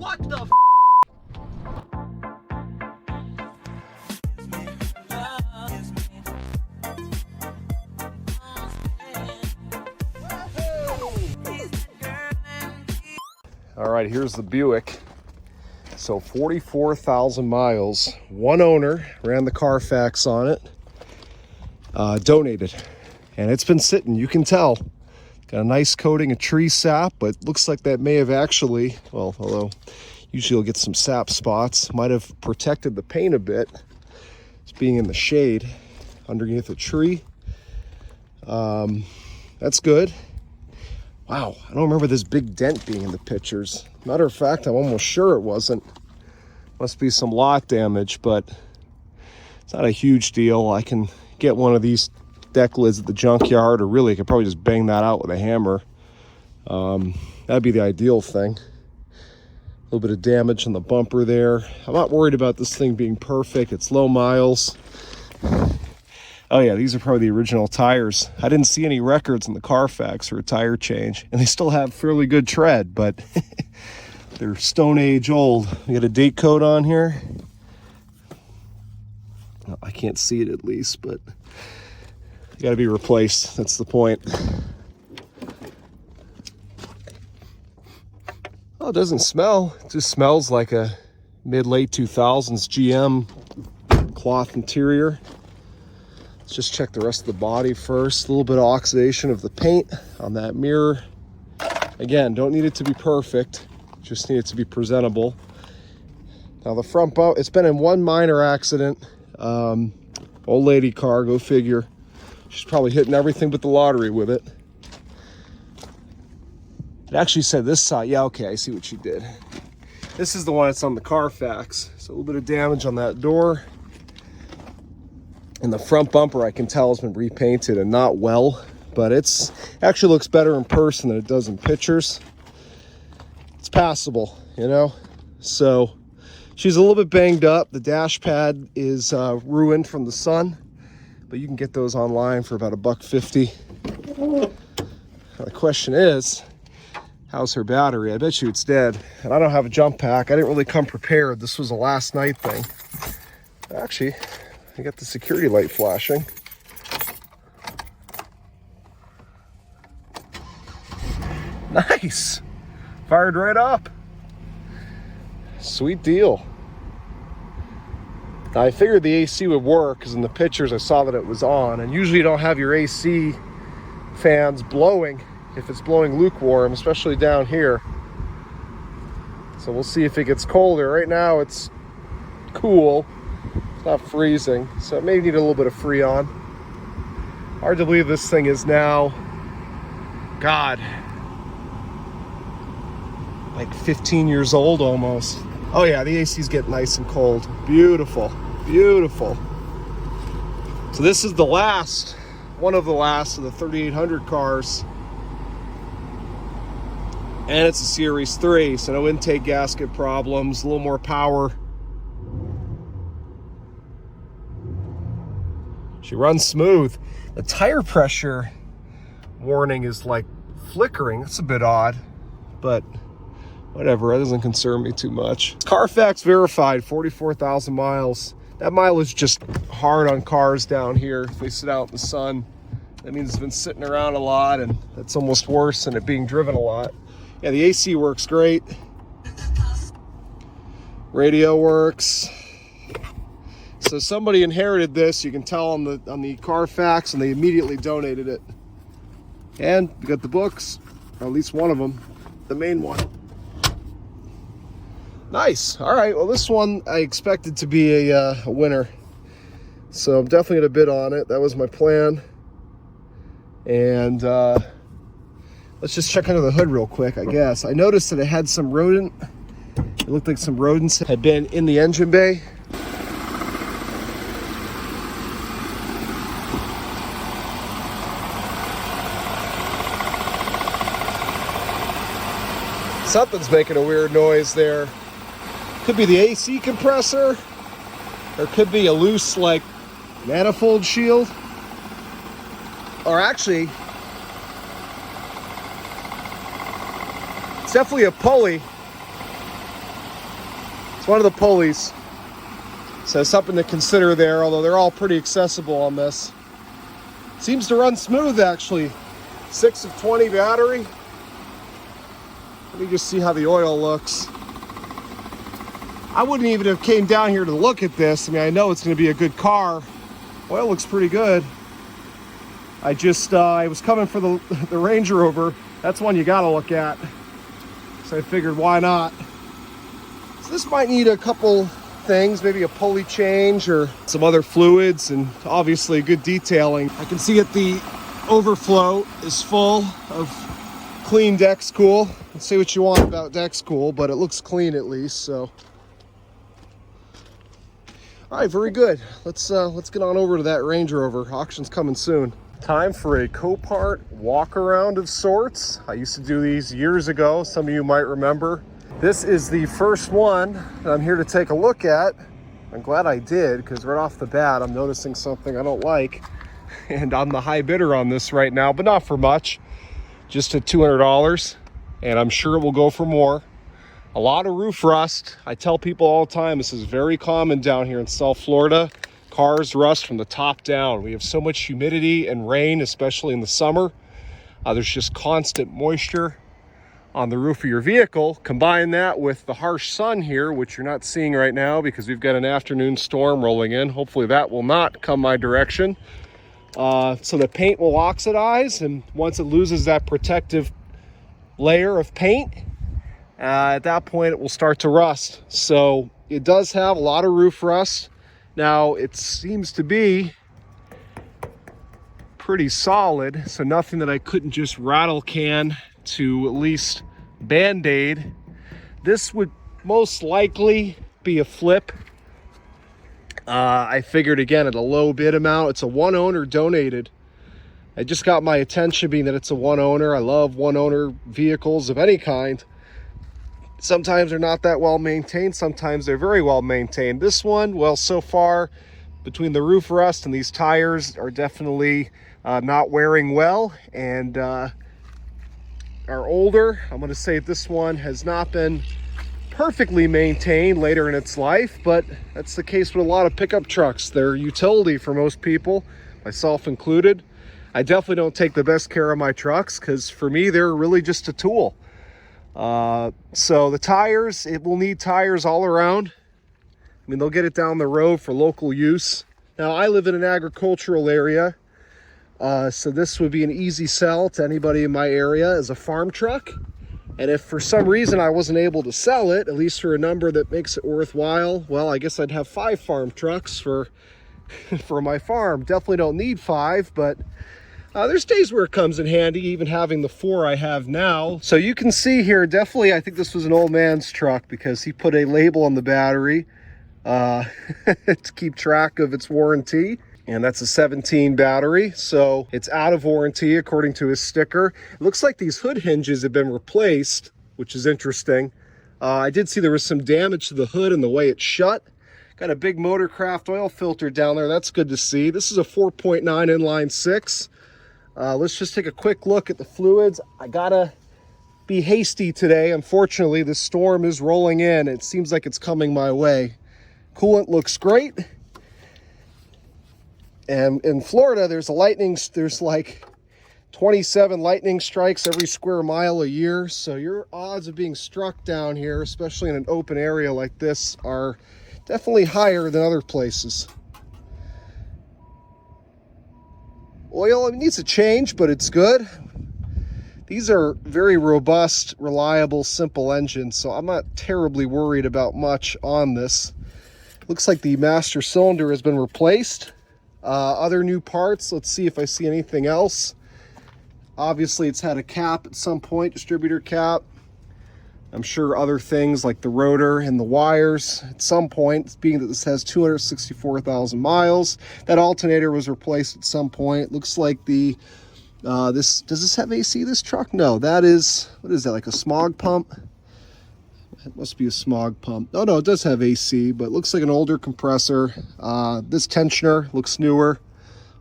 What the f? All right, here's the Buick. So 44,000 miles, one owner, ran the Carfax on it, donated. And it's been sitting, you can tell. Got a nice coating of tree sap, but looks like that may have actually, well, although usually you'll get some sap spots, might have protected the paint a bit. It's being in the shade underneath a tree. That's good. Wow, I don't remember this big dent being in the pictures. Matter of fact, I'm almost sure it wasn't. Must be some lot damage, but it's not a huge deal. I can get one of these deck lids at the junkyard, or really I could probably just bang that out with a hammer. That'd be the ideal thing. A little bit of damage on the bumper there. I'm not worried about this thing being perfect. It's low miles. Oh yeah, these are probably the original tires. I didn't see any records in the Carfax for a tire change, and they still have fairly good tread, but they're Stone Age old. We got a date code on here. Well, I can't see it at least, but they got to be replaced. That's the point. Oh, it doesn't smell. It just smells like a mid-late 2000s GM cloth interior. Let's just check the rest of the body first. A little bit of oxidation of the paint on that mirror. Again, don't need it to be perfect, just need it to be presentable. Now the front bump, it's been in one minor accident. Old lady car, go figure. She's probably hitting everything but the lottery with it. It actually said this side, yeah, okay, I see what she did. This is the one that's on the Carfax. So a little bit of damage on that door. And the front bumper, I can tell, has been repainted and not well, but it's actually looks better in person than it does in pictures. It's passable, you know? So she's a little bit banged up. The dash pad is ruined from the sun, but you can get those online for about $1.50. The question is, how's her battery? I bet you it's dead. And I don't have a jump pack. I didn't really come prepared. This was a last night thing. Actually, I got the security light flashing. Nice. Fired right up. Sweet deal. Now, I figured the AC would work because in the pictures I saw that it was on. And usually you don't have your AC fans blowing if it's blowing lukewarm, especially down here. So we'll see if it gets colder. Right now it's cool. It's not freezing, so it may need a little bit of Freon. Hard to believe this thing is now, God, like 15 years old almost. Oh yeah, the AC's getting nice and cold. Beautiful, beautiful. So this is the last, one of the last of the 3800 cars. And it's a Series 3, so no intake gasket problems, a little more power. She runs smooth. The tire pressure warning is like flickering. That's a bit odd, but whatever, that doesn't concern me too much. It's Carfax verified, 44,000 miles. That mileage just hard on cars down here. If they sit out in the sun, that means it's been sitting around a lot, and that's almost worse than it being driven a lot. Yeah, the AC works great. Radio works. So somebody inherited this, you can tell on the Carfax, and they immediately donated it. And we got the books, or at least one of them, the main one. Nice. All right, well this one I expected to be a winner. So I'm definitely gonna bid on it. That was my plan. And let's just check under the hood real quick, I guess. I noticed that it had some rodent. It looked like some rodents had been in the engine bay. Something's making a weird noise there. Could be the AC compressor, or it could be a loose, like, manifold shield. Or actually, it's definitely a pulley. It's one of the pulleys. So something to consider there, although they're all pretty accessible on this. Seems to run smooth, actually. 6 of 20 battery. Let me just see how the oil looks. I wouldn't even have came down here to look at this. I mean, I know it's going to be a good car. Oil looks pretty good. I was coming for the Range Rover. That's one you got to look at. So I figured, why not? So this might need a couple things, maybe a pulley change or some other fluids, and obviously good detailing. I can see that the overflow is full of clean Dexcool. Say what you want about Dexcool, but it looks clean at least. So, all right, very good. Let's get on over to that Range Rover. Auction's coming soon. Time for a Copart walk around of sorts. I used to do these years ago. Some of you might remember. This is the first one that I'm here to take a look at. I'm glad I did, because right off the bat, I'm noticing something I don't like. And I'm the high bidder on this right now, but not for much. Just at $200, and I'm sure it will go for more. A lot of roof rust. I tell people all the time, this is very common down here in South Florida. Cars rust from the top down. We have so much humidity and rain, especially in the summer. There's just constant moisture on the roof of your vehicle. Combine that with the harsh sun here, which you're not seeing right now because we've got an afternoon storm rolling in. Hopefully that will not come my direction. So the paint will oxidize, and once it loses that protective layer of paint, at that point it will start to rust. So it does have a lot of roof rust. Now it seems to be pretty solid, so nothing that I couldn't just rattle can to at least band-aid. This would most likely be a flip. I figured, again, at a low bid amount. It's a one owner donated. It just got my attention being that it's a one owner. I love one owner vehicles of any kind. Sometimes they're not that well maintained. Sometimes they're very well maintained. This one, well, so far, between the roof rust and these tires are definitely not wearing well and are older. I'm going to say this one has not been perfectly maintained later in its life, but that's the case with a lot of pickup trucks. They're utility for most people, myself included. I definitely don't take the best care of my trucks because for me, they're really just a tool. So the tires, it will need tires all around. I mean, they'll get it down the road for local use. Now, I live in an agricultural area, so this would be an easy sell to anybody in my area as a farm truck. And if for some reason I wasn't able to sell it, at least for a number that makes it worthwhile, well, I guess I'd have 5 farm trucks for my farm. Definitely don't need 5, but there's days where it comes in handy, even having the 4 I have now. So you can see here, definitely, I think this was an old man's truck because he put a label on the battery to keep track of its warranty. And that's a 17 battery, so it's out of warranty according to his sticker. It looks like these hood hinges have been replaced, which is interesting. I did see there was some damage to the hood and the way it's shut. Got a big Motorcraft oil filter down there. That's good to see. This is a 4.9 inline 6. Let's just take a quick look at the fluids. I gotta be hasty today. Unfortunately, the storm is rolling in. It seems like it's coming my way. Coolant looks great. And in Florida, there's like 27 lightning strikes every square mile a year. So your odds of being struck down here, especially in an open area like this, are definitely higher than other places. Oil, it needs a change, but it's good. These are very robust, reliable, simple engines, so I'm not terribly worried about much on this. Looks like the master cylinder has been replaced. Other new parts, let's see if I see anything else. Obviously, it's had a cap at some point, distributor cap. I'm sure other things like the rotor and the wires at some point, being that this has 264,000 miles. That alternator was replaced at some point. Looks like the, does this have AC, this truck? No, that is, what is that, like a smog pump? It must be a smog pump. Oh no, it does have AC, but it looks like an older compressor. This tensioner looks newer.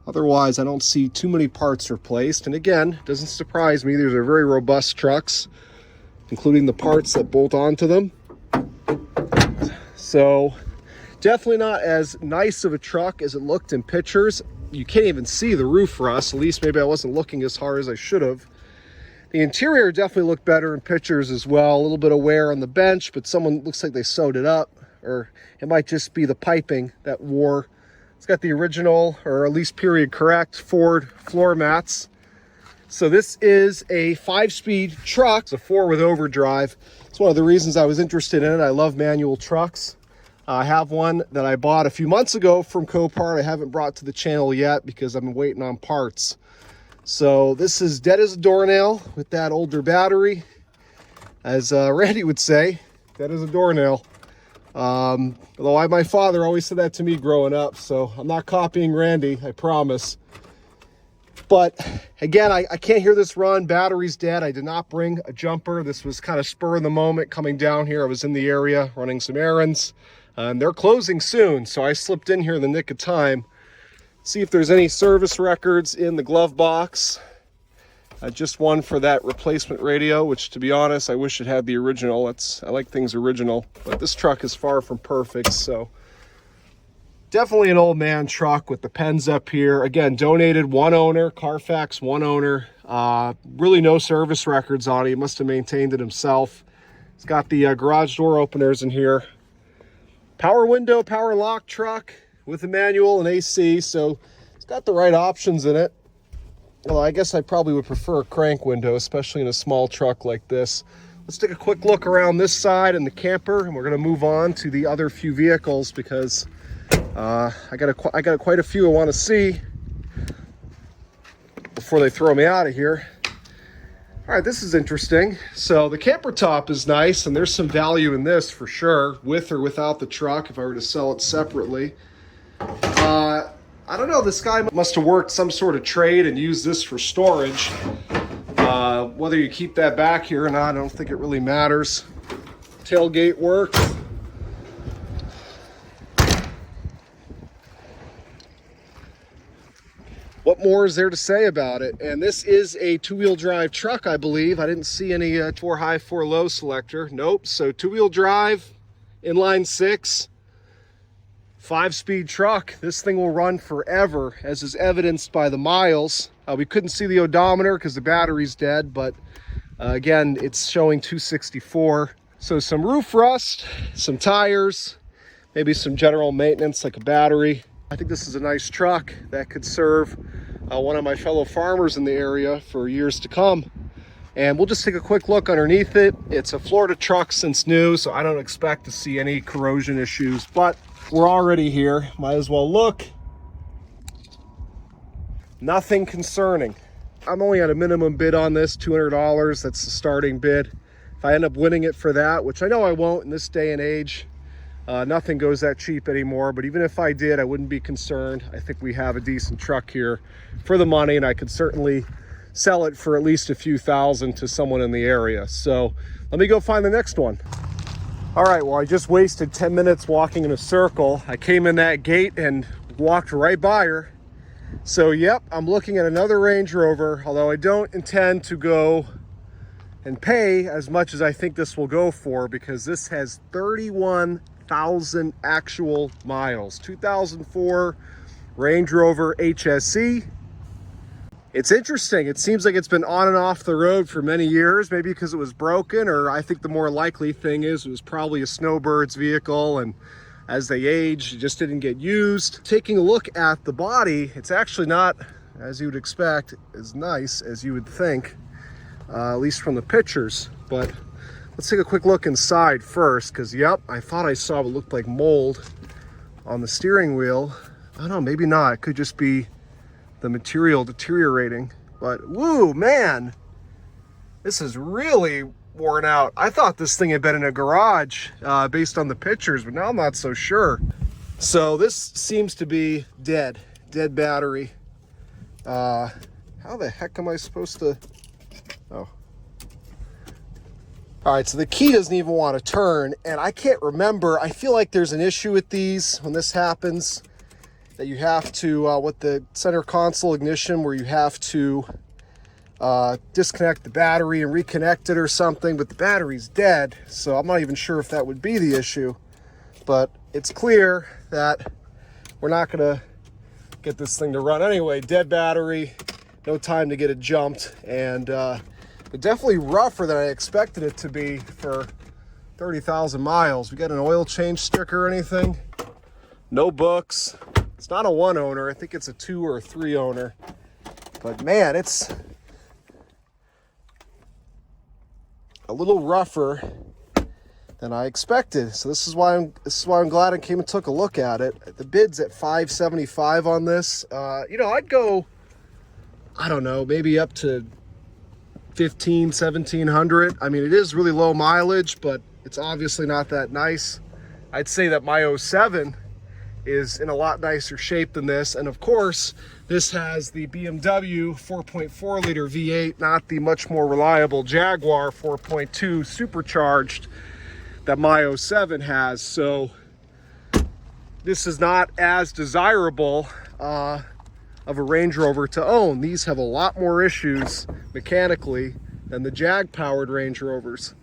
Otherwise, I don't see too many parts replaced. And again, it doesn't surprise me. These are very robust trucks, including the parts that bolt onto them. So definitely not as nice of a truck as it looked in pictures. You can't even see the roof rust. At least maybe I wasn't looking as hard as I should have. The interior definitely looked better in pictures as well. A little bit of wear on the bench, but someone looks like they sewed it up, or it might just be the piping that wore. It's got the original, or at least period correct, Ford floor mats. So this is a 5-speed truck. It's a 4 with overdrive. It's one of the reasons I was interested in it. I love manual trucks. I have one that I bought a few months ago from Copart. I haven't brought to the channel yet because I've been waiting on parts. So this is dead as a doornail with that older battery. As Randy would say, dead as a doornail. Although my father always said that to me growing up, so I'm not copying Randy, I promise. But again, I can't hear this run. Battery's dead. I did not bring a jumper. This was kind of spur of the moment coming down here. I was in the area running some errands, and they're closing soon. So I slipped in here in the nick of time. See if there's any service records in the glove box. Just one for that replacement radio, which to be honest, I wish it had the original. I like things original, but this truck is far from perfect. So definitely an old man truck with the pens up here. Again, donated, one owner, Carfax, one owner. Really no service records on it. He must have maintained it himself. It's got the garage door openers in here. Power window, power lock truck with a manual and AC. So it's got the right options in it. Well, I guess I probably would prefer a crank window, especially in a small truck like this. Let's take a quick look around this side in the camper, and we're going to move on to the other few vehicles because I got quite a few I want to see before they throw me out of here. All right, this is interesting. So the camper top is nice, and there's some value in this for sure, with or without the truck if I were to sell it separately. I don't know, this guy must have worked some sort of trade and used this for storage. Whether you keep that back here or not, I don't think it really matters. Tailgate works. What more is there to say about it? And this is a 2-wheel drive truck, I believe. I didn't see any 4 high, 4 low selector. Nope, so 2-wheel drive, inline 6. 5-speed truck. This thing will run forever, as is evidenced by the miles. We couldn't see the odometer because the battery's dead, but again, it's showing 264. So some roof rust, some tires, maybe some general maintenance like a battery. I think this is a nice truck that could serve one of my fellow farmers in the area for years to come. And we'll just take a quick look underneath it. It's a Florida truck since new, so I don't expect to see any corrosion issues, but we're already here. Might as well look. Nothing concerning. I'm only at a minimum bid on this, $200. That's the starting bid. If I end up winning it for that, which I know I won't in this day and age, nothing goes that cheap anymore. But even if I did, I wouldn't be concerned. I think we have a decent truck here for the money, and I could certainly sell it for at least a few thousand to someone in the area. So let me go find the next one. All right, well, I just wasted 10 minutes walking in a circle. I came in that gate and walked right by her. So, yep, I'm looking at another Range Rover, although I don't intend to go and pay as much as I think this will go for, because this has 31,000 actual miles. 2004 Range Rover HSE. It's interesting. It seems like it's been on and off the road for many years, maybe because it was broken, or I think the more likely thing is it was probably a snowbird's vehicle, and as they age, it just didn't get used. Taking a look at the body, it's actually not, as you would expect, as nice as you would think, at least from the pictures. But let's take a quick look inside first, because yep, I thought I saw what looked like mold on the steering wheel. I don't know, maybe not. It could just be the material deteriorating, but woo, man, this is really worn out. I thought this thing had been in a garage based on the pictures, but now I'm not so sure. So this seems to be dead battery. How the heck am I supposed to, oh. All right, so the key doesn't even want to turn, and I can't remember. I feel like there's an issue with these when this happens, that you have to, with the center console ignition, where you have to disconnect the battery and reconnect it or something, but the battery's dead, so I'm not even sure if that would be the issue. but it's clear that we're not gonna get this thing to run anyway. Dead battery, no time to get it jumped, and but definitely rougher than I expected it to be for 30,000 miles. We got an oil change sticker or anything? No books. It's not a 1 owner. I think it's a 2 or a 3 owner. But man, it's a little rougher than I expected. So this is why I'm glad I came and took a look at it. The bid's at $575 on this. You know, I'd go, I don't know, maybe up to $1,500, $1,700. I mean, it is really low mileage, but it's obviously not that nice. I'd say that my 07 is in a lot nicer shape than this. And of course, this has the BMW 4.4 liter V8, not the much more reliable Jaguar 4.2 supercharged that my 07 has. So this is not as desirable of a Range Rover to own. These have a lot more issues mechanically than the Jag powered Range Rovers.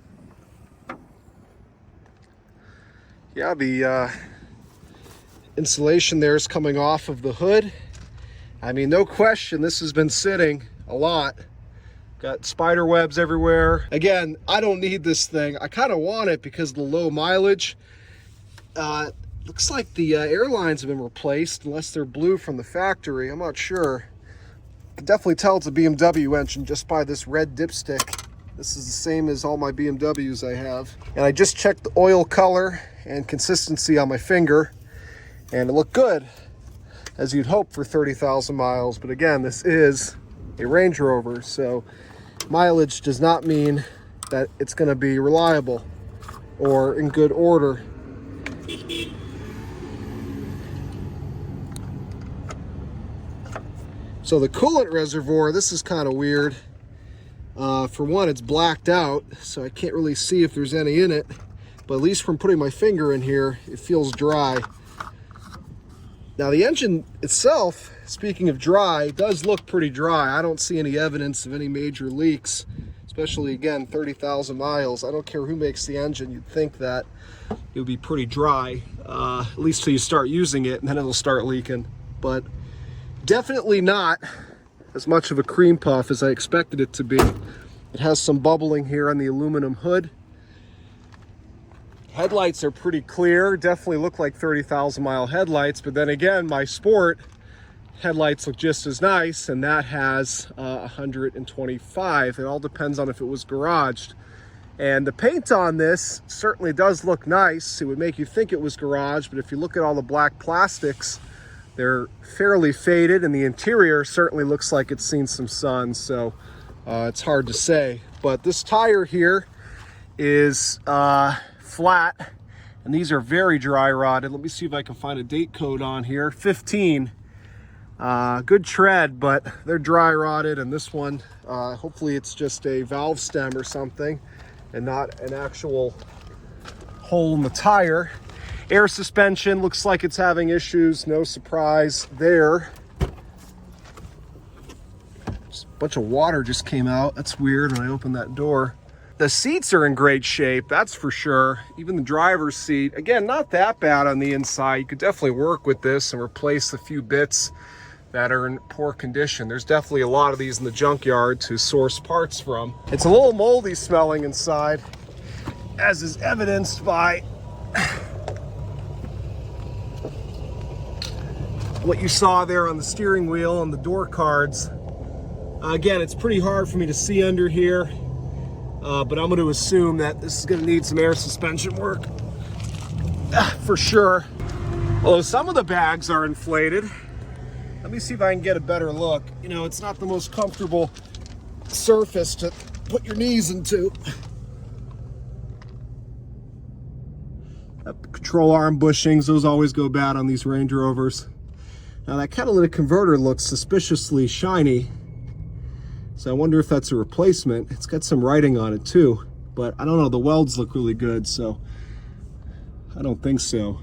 Yeah, the insulation there is coming off of the hood. I mean, no question, this has been sitting a lot. Got spider webs everywhere. Again, I don't need this thing. I kind of want it because of the low mileage. Looks like the airlines have been replaced, unless they're blue from the factory. I'm not sure. You can definitely tell it's a BMW engine just by this red dipstick. This is the same as all my BMWs I have. And I just checked the oil color and consistency on my finger, and it looked good, as you'd hope for 30,000 miles. But again, this is a Range Rover, so mileage does not mean that it's going to be reliable or in good order. So the coolant reservoir, this is kind of weird. For one, it's blacked out, so I can't really see if there's any in it, but at least from putting my finger in here, it feels dry. Now the engine itself, speaking of dry, does look pretty dry. I don't see any evidence of any major leaks, especially, again, 30,000 miles. I don't care who makes the engine, you'd think that it would be pretty dry, at least till you start using it, and then it'll start leaking. But definitely not as much of a cream puff as I expected it to be. It has some bubbling here on the aluminum hood. Headlights are pretty clear, definitely look like 30,000 mile headlights, but then again, my Sport headlights look just as nice, and that has 125. It all depends on if it was garaged. And the paint on this certainly does look nice. It would make you think it was garaged, but if you look at all the black plastics, they're fairly faded, and the interior certainly looks like it's seen some sun, so it's hard to say. But this tire here is flat, and these are very dry rotted. Let me see if I can find a date code on here. 15. Good tread, but they're dry rotted, and this one, hopefully it's just a valve stem or something and not an actual hole in the tire. Air suspension looks like it's having issues, no surprise there. Just a bunch of water just came out. That's weird when I opened that door. The seats are in great shape, that's for sure. Even the driver's seat, again, not that bad on the inside. You could definitely work with this and replace a few bits that are in poor condition. There's definitely a lot of these in the junkyard to source parts from. It's a little moldy smelling inside, as is evidenced by what you saw there on the steering wheel and the door cards. Again, it's pretty hard for me to see under here, but I'm going to assume that this is going to need some air suspension work for sure. Although some of the bags are inflated. Let me see if I can get a better look. You know, it's not the most comfortable surface to put your knees into. Control arm bushings, those always go bad on these Range Rovers. Now that catalytic converter looks suspiciously shiny, so I wonder if that's a replacement. It's got some writing on it too, but I don't know, the welds look really good, so I don't think so.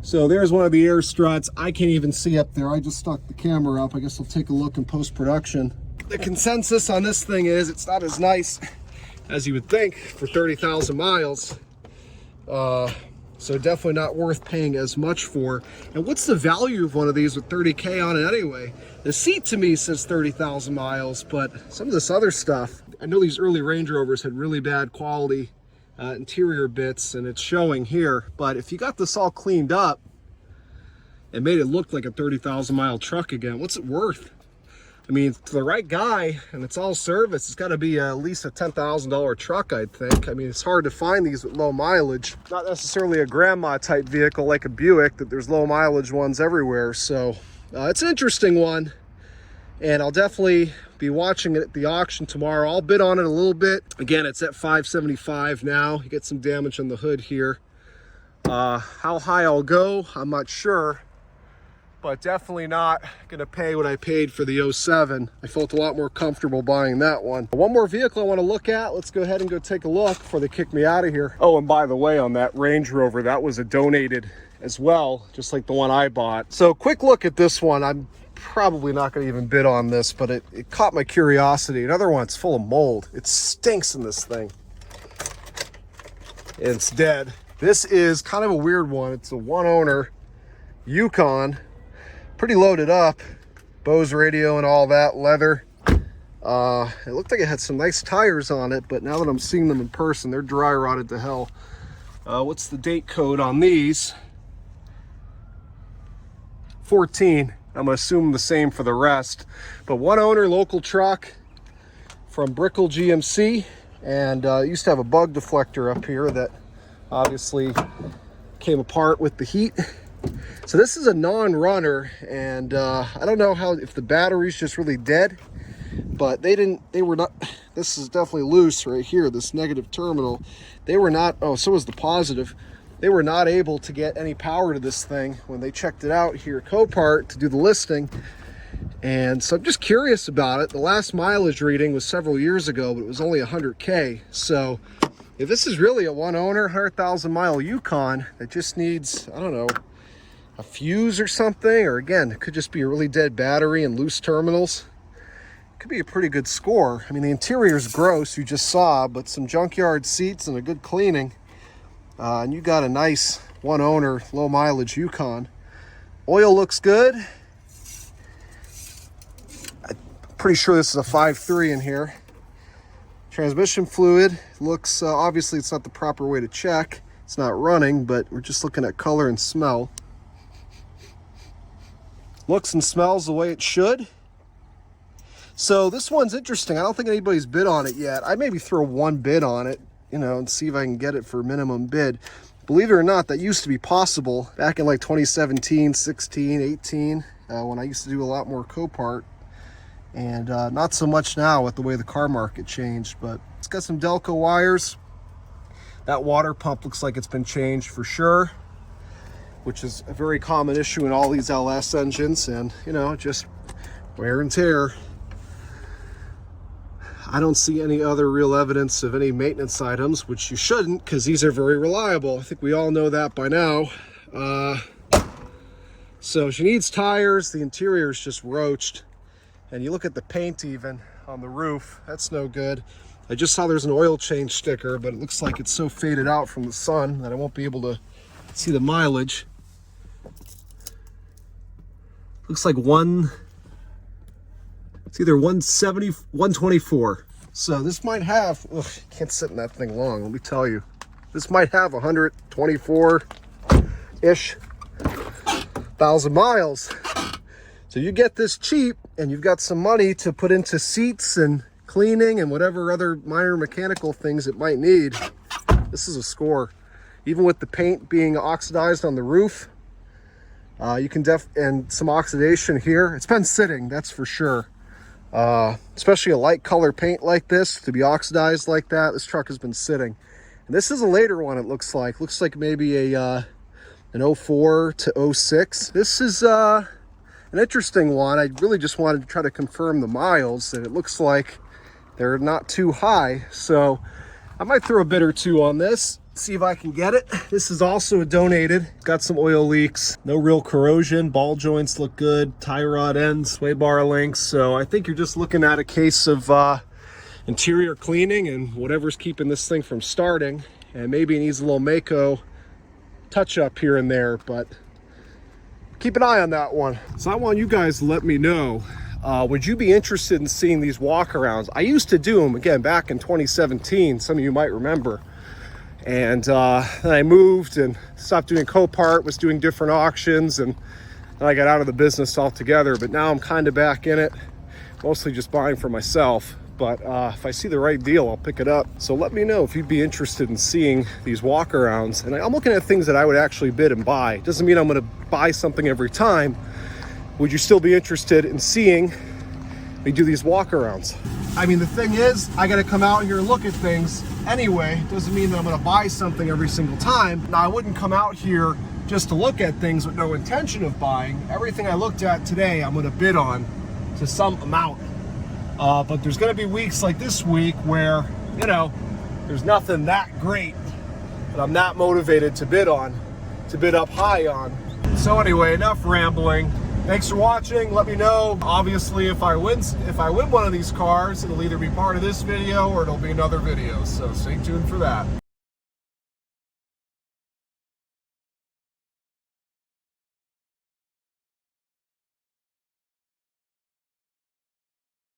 So there's one of the air struts. I can't even see up there. I just stuck the camera up. I guess I'll take a look in post-production. The consensus on this thing is it's not as nice as you would think, for 30,000 miles. So definitely not worth paying as much for. And what's the value of one of these with 30K on it anyway? The seat to me says 30,000 miles, but some of this other stuff, I know these early Range Rovers had really bad quality interior bits, and it's showing here. But if you got this all cleaned up and made it look like a 30,000 mile truck again, what's it worth? I mean, to the right guy, and it's all service, it's got to be at least a $10,000 truck, I'd think. I mean, it's hard to find these with low mileage. Not necessarily a grandma type vehicle like a Buick, that there's low mileage ones everywhere. So it's an interesting one, and I'll definitely be watching it at the auction tomorrow. I'll bid on it a little bit. Again, it's at $575 now. You get some damage on the hood here. How high I'll go, I'm not sure, but definitely not gonna pay what I paid for the 07. I felt a lot more comfortable buying that one. One more vehicle I wanna look at. Let's go ahead and go take a look before they kick me out of here. Oh, and by the way, on that Range Rover, that was a donated as well, just like the one I bought. So quick look at this one. I'm probably not gonna even bid on this, but it caught my curiosity. Another one, it's full of mold. It stinks in this thing. It's dead. This is kind of a weird one. It's a one owner Yukon. Pretty loaded up, Bose radio and all that, leather. It looked like it had some nice tires on it, but now that I'm seeing them in person, they're dry rotted to hell. What's the date code on these? 14. I'm gonna assume the same for the rest. But one owner, local truck from Brickell GMC, and used to have a bug deflector up here that obviously came apart with the heat. So this is a non-runner, and I don't know if the battery's just really dead, but they were not, this is definitely loose right here, this negative terminal. They were not, oh, so was the positive. They were not able to get any power to this thing when they checked it out here at Copart to do the listing. And so I'm just curious about it. The last mileage reading was several years ago, but it was only 100K. So if this is really a one owner, 100,000 mile Yukon that just needs, I don't know, a fuse or something, or again, it could just be a really dead battery and loose terminals, it could be a pretty good score. I mean, the interior is gross, you just saw, but some junkyard seats and a good cleaning, and you got a nice one owner, low mileage Yukon. Oil looks good. I'm pretty sure this is a 5.3 in here. Transmission fluid looks, obviously it's not the proper way to check. It's not running, but we're just looking at color and smell. Looks and smells the way it should. So this one's interesting. I don't think anybody's bid on it yet. I maybe throw one bid on it, you know, and see if I can get it for minimum bid. Believe it or not, that used to be possible back in like 2017, 16, 18, when I used to do a lot more Copart. And not so much now with the way the car market changed, but it's got some Delco wires. That water pump looks like it's been changed for sure, which is a very common issue in all these LS engines, and you know, just wear and tear. I don't see any other real evidence of any maintenance items, which you shouldn't, because these are very reliable. I think we all know that by now. So she needs tires. The interior is just roached, and you look at the paint even on the roof, that's no good. I just saw there's an oil change sticker, but it looks like it's so faded out from the sun that I won't be able to see the mileage. Looks like it's either 170, 124. So this might have, ugh, can't sit in that thing long, let me tell you. This might have 124-ish thousand miles. So you get this cheap, and you've got some money to put into seats and cleaning and whatever other minor mechanical things it might need. This is a score. Even with the paint being oxidized on the roof, you can and some oxidation here. It's been sitting, that's for sure. Especially a light color paint like this, to be oxidized like that, this truck has been sitting. And this is a later one, it looks like. Looks like maybe an 04 to 06. This is an interesting one. I really just wanted to try to confirm the miles, and it looks like they're not too high. So I might throw a bid or two on this, see if I can get it. This is also a donated. Got some oil leaks, no real corrosion, ball joints look good, tie rod ends, sway bar links. So I think you're just looking at a case of interior cleaning and whatever's keeping this thing from starting, and maybe it needs a little Mako touch up here and there, but keep an eye on that one. So I want you guys to let me know, would you be interested in seeing these walkarounds? I used to do them, again, back in 2017, some of you might remember. And then I moved and stopped doing Copart, was doing different auctions, and then I got out of the business altogether. But now I'm kind of back in it, mostly just buying for myself. But if I see the right deal, I'll pick it up. So let me know if you'd be interested in seeing these walkarounds. And I'm looking at things that I would actually bid and buy. Doesn't mean I'm gonna buy something every time. Would you still be interested in seeing me do these walkarounds? I mean, the thing is, I gotta come out here and look at things anyway. Doesn't mean that I'm gonna buy something every single time. Now, I wouldn't come out here just to look at things with no intention of buying. Everything I looked at today, I'm gonna bid on to some amount. But there's gonna be weeks like this week where, you know, there's nothing that great that I'm not motivated to bid on, to bid up high on. So anyway, enough rambling. Thanks for watching. Let me know, obviously, if I win one of these cars, it'll either be part of this video or it'll be another video. So stay tuned for that.